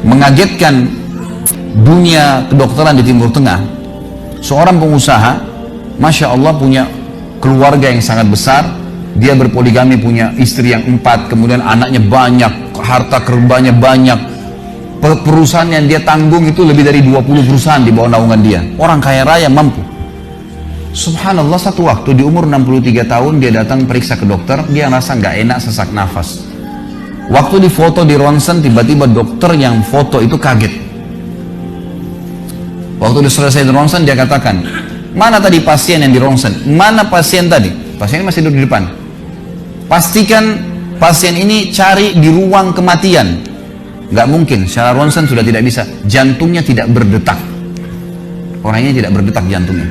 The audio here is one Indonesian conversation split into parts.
mengagetkan dunia kedokteran di Timur Tengah. Seorang pengusaha, Masya Allah, punya keluarga yang sangat besar. Dia berpoligami, punya istri yang 4, kemudian anaknya banyak, harta kerbanya banyak. Perusahaan yang dia tanggung itu lebih dari 20 perusahaan di bawah naungan dia. Orang kaya raya, mampu. Subhanallah, satu waktu di umur 63 tahun dia datang periksa ke dokter. Dia rasa nggak enak, sesak nafas. Waktu difoto di ronsen, tiba-tiba dokter yang foto itu kaget. Waktu dia selesai di ronsen, dia katakan, mana tadi pasien yang di ronsen? Mana pasien tadi? Pasien ini masih duduk di depan. Pastikan pasien ini cari di ruang kematian. Nggak mungkin, secara ronsen sudah tidak bisa. Jantungnya tidak berdetak. Orangnya tidak berdetak jantungnya.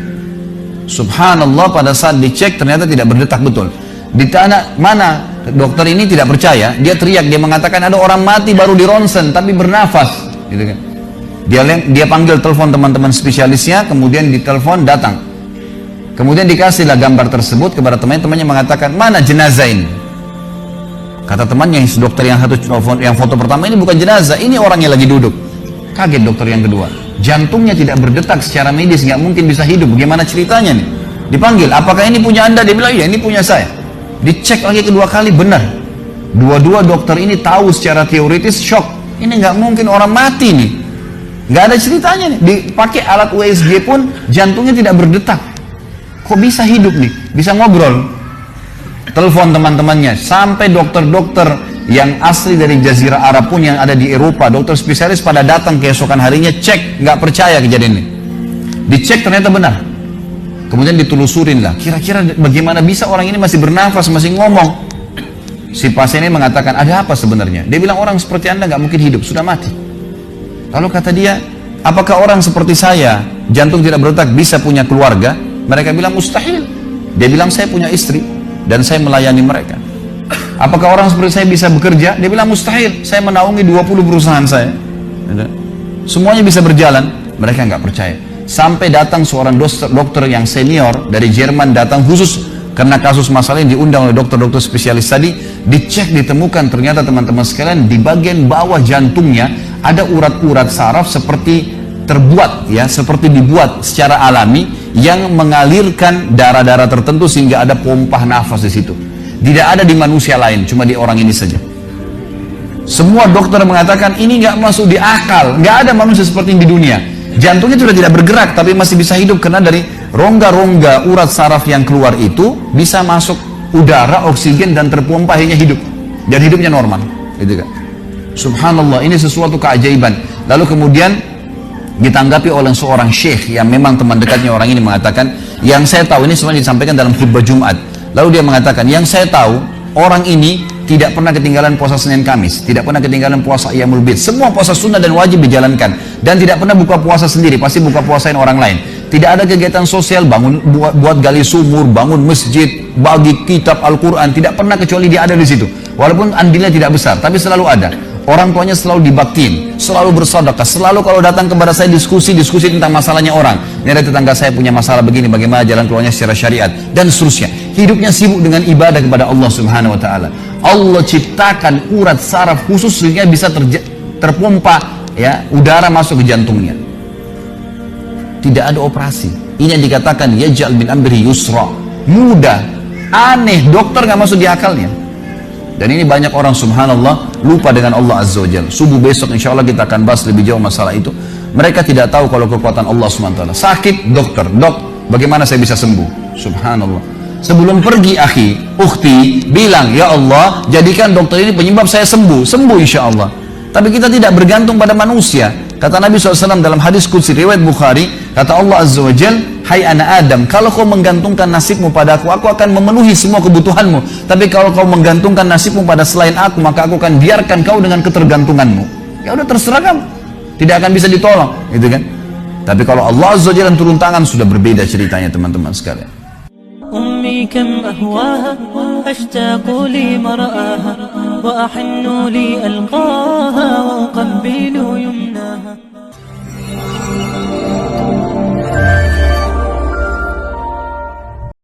Subhanallah, pada saat dicek ternyata tidak berdetak betul. Ditanya mana, dokter ini tidak percaya. Dia teriak, dia mengatakan ada orang mati baru di ronsen tapi bernafas, gitu kan. Dia panggil telepon teman-teman spesialisnya, kemudian ditelepon datang. Kemudian dikasihlah gambar tersebut kepada temannya, mengatakan mana jenazah ini. Kata temannya, dokter yang foto pertama, ini bukan jenazah, ini orang yang lagi duduk. Kaget dokter yang kedua. Jantungnya tidak berdetak secara medis, nggak mungkin bisa hidup. Bagaimana ceritanya nih? Dipanggil, apakah ini punya Anda? Dia bilang, iya ini punya saya. Dicek lagi kedua kali, benar. Dua-dua dokter ini tahu secara teoritis, shock. Ini nggak mungkin orang mati nih. Nggak ada ceritanya nih. Dipakai alat USG pun jantungnya tidak berdetak. Kok bisa hidup nih? Bisa ngobrol. Telepon teman-temannya, sampai dokter-dokter yang asli dari Jazirah Arab pun yang ada di Eropa, dokter spesialis pada datang keesokan harinya, cek, nggak percaya kejadian ini. Dicek ternyata benar. Kemudian ditelusurin lah, kira-kira bagaimana bisa orang ini masih bernafas, masih ngomong. Si pasien ini mengatakan, ada apa sebenarnya? Dia bilang, orang seperti Anda nggak mungkin hidup, sudah mati. Lalu kata dia, apakah orang seperti saya, jantung tidak berdetak, bisa punya keluarga? Mereka bilang, mustahil. Dia bilang, saya punya istri dan saya melayani mereka. Apakah orang seperti saya bisa bekerja? Dia bilang, mustahil. Saya menaungi 20 perusahaan saya. Semuanya bisa berjalan. Mereka nggak percaya. Sampai datang seorang dokter yang senior dari Jerman, datang khusus karena kasus masalah ini, diundang oleh dokter-dokter spesialis tadi. Dicek, ditemukan ternyata teman-teman sekalian, di bagian bawah jantungnya ada urat-urat saraf seperti terbuat, ya, seperti dibuat secara alami yang mengalirkan darah-darah tertentu sehingga ada pompa nafas di situ. Tidak ada di manusia lain, cuma di orang ini saja. Semua dokter mengatakan ini nggak masuk di akal, nggak ada manusia seperti ini di dunia. Jantungnya sudah tidak bergerak, tapi masih bisa hidup karena dari rongga-rongga urat saraf yang keluar itu bisa masuk udara, oksigen dan terpompa, akhirnya hidup dan hidupnya normal. Gitu kan? Subhanallah, ini sesuatu keajaiban. Lalu kemudian ditanggapi oleh seorang syekh yang memang teman dekatnya orang ini, mengatakan, yang saya tahu, ini sebenarnya disampaikan dalam khutbah Jumat. Lalu dia mengatakan, yang saya tahu, orang ini tidak pernah ketinggalan puasa Senin Kamis, tidak pernah ketinggalan puasa Ayyamul Bid. Semua puasa sunnah dan wajib dijalankan, dan tidak pernah buka puasa sendiri, pasti buka puasain orang lain. Tidak ada kegiatan sosial, buat gali sumur, bangun masjid, bagi kitab Al-Quran, tidak pernah kecuali dia ada di situ. Walaupun andilnya tidak besar, tapi selalu ada. Orang tuanya selalu dibaktiin, selalu bersedekah, selalu kalau datang kepada saya diskusi tentang masalahnya orang. Ini ada tetangga saya punya masalah begini, bagaimana jalan keluarnya secara syariat, dan seterusnya. Hidupnya sibuk dengan ibadah kepada Allah Subhanahu Wa Taala. Allah ciptakan urat saraf khusus sehingga bisa terpompa, ya, udara masuk ke jantungnya. Tidak ada operasi. Ini yang dikatakan yaj'al min amri yusra, mudah, aneh, dokter nggak masuk di akalnya. Dan ini banyak orang, subhanallah, lupa dengan Allah Azza wa Jalla. Subuh besok insya Allah kita akan bahas lebih jauh masalah itu. Mereka tidak tahu kalau kekuatan Allah SWT. Sakit, dokter, dok, bagaimana saya bisa sembuh? Subhanallah. Sebelum pergi, akhi, ukhti, bilang, ya Allah, jadikan dokter ini penyebab saya sembuh. Sembuh insya Allah. Tapi kita tidak bergantung pada manusia. Kata Nabi SAW dalam hadis qudsi riwayat Bukhari, kata Allah Azza wa Jalla, hai anak Adam, kalau kau menggantungkan nasibmu pada aku akan memenuhi semua kebutuhanmu. Tapi kalau kau menggantungkan nasibmu pada selain aku, maka aku akan biarkan kau dengan ketergantunganmu. Ya udah, terserah kamu, tidak akan bisa ditolong, gitu kan? Tapi kalau Allah Azza wa Jalla turun tangan, sudah berbeda ceritanya, teman-teman sekalian. أمي كم أهواها أشتاق لمرآها وأحن لألقاها وأقبل يمناها.